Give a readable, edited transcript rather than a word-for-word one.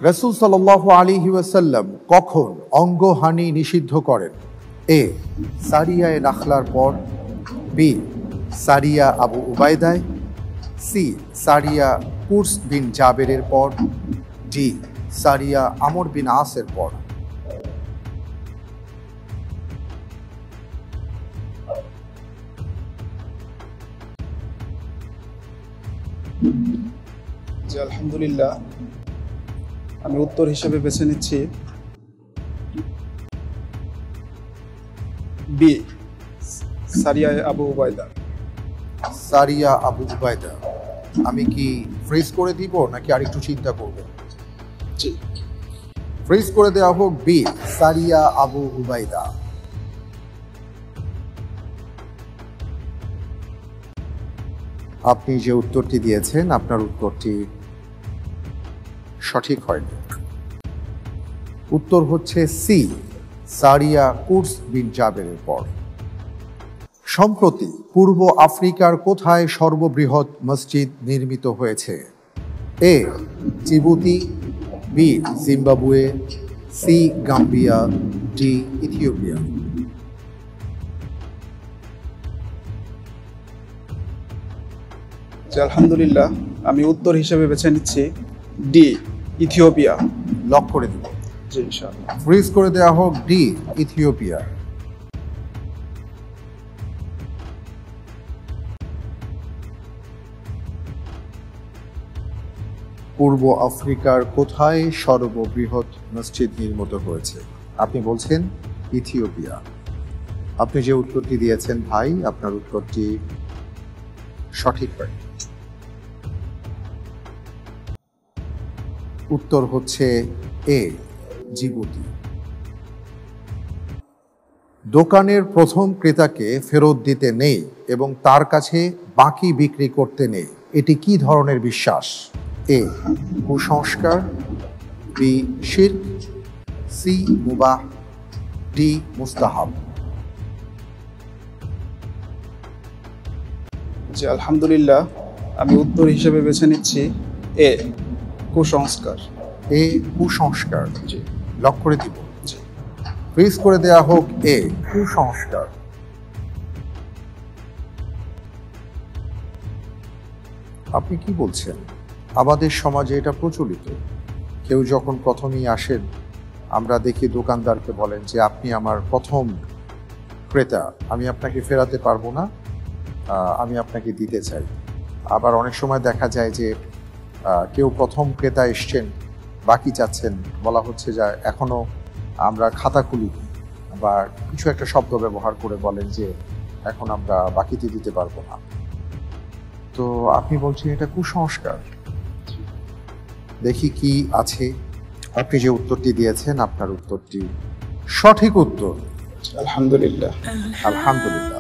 রাসূল সাল্লাল্লাহু আলাইহি ওয়াসাল্লাম কখন অঙ্গহানি নিষিদ্ধ করেন? এ সারিয়ায়ে নাখলার পর, বি সারিয়া আবু উবাইদায়, সি সারিয়া কুরস বিন জাবেরের পর, ডি সারিয়া আমর বিন আসের পর। জি আলহামদুলিল্লাহ, আমি উত্তর হিসেবে বেছে নিচ্ছি বি সারিয়া আবু উবাইদা। সারিয়া আবু উবাইদা। আমি কি ফ্রিজ করে দিব নাকি আরেকটু চিন্তা করব? জি, ফ্রিজ করে দেওয়া হোক, বি সারিয়া আবু উবাইদা। আপনি যে উত্তরটি দিয়েছেন আপনার উত্তরটি সঠিক হয়নি। উত্তর হচ্ছে সি সারিয়া কুরস বিন জাবেরের পর। সম্প্রতি পূর্ব আফ্রিকার কোথায় সর্ববৃহৎ মসজিদ নির্মিত হয়েছে? A Djibouti, B Zimbabwe, C Gambia, D Ethiopia. জি আলহামদুলিল্লাহ, আমি উত্তর হিসেবে বেছে নিচ্ছি ডি ইথিওপিয়া। লক করে দিব। জি ইনশাআল্লাহ। ফ্রিজ করে দেওয়া হোক, ডি ইথিওপিয়া। পূর্ব আফ্রিকার কোথায় সর্ববৃহৎ মসজিদ নির্মিত হয়েছে? আপনি বলছেন ইথিওপিয়া। আপনি যে উত্তরটি দিয়েছেন ভাই, আপনার উত্তরটি সঠিক হয়। উত্তর হচ্ছে এ জিবুতি। দোকানের প্রথম ক্রেতাকে ফেরত দিতে নেই এবং তার কাছে বাকি বিক্রি করতে নেই, এটি কি ধরনের বিশ্বাস? এ কুসংস্কার, বি শিরক, সি মুবাহ, ডি মুস্তাহাব। জি আলহামদুলিল্লাহ, আমি উত্তর হিসেবে বেছে নিচ্ছি এ কুসংস্কার। এ কুসংস্কার। জি, লক করে দিব। জি, ফ্রিজ করে দেয়া হোক, এ কুসংস্কার। আপনি কি বলছেন? আমাদের সমাজে এটা প্রচলিত। কেউ যখন প্রথমেই আসেন, আমরা দেখি দোকানদারকে বলেন যে আপনি আমার প্রথম ক্রেতা, আমি আপনাকে ফেরাতে পারবো না, আমি আপনাকে দিতে চাই। আবার অনেক সময় দেখা যায় যে কেউ প্রথম ক্রেতা এসছেন, বাকি চাচ্ছেন, বলা হচ্ছে যে এখনো আমরা খাতা খুলি, বা কিছু একটা শব্দ ব্যবহার করে বলেন যে এখন আমরা বাকিতে দিতে পারবো না। তো আপনি বলছেন এটা কুসংস্কার। দেখি কি আছে। আপনি যে উত্তরটি দিয়েছেন আপনার উত্তরটি সঠিক উত্তর। আলহামদুলিল্লাহ। আলহামদুলিল্লাহ।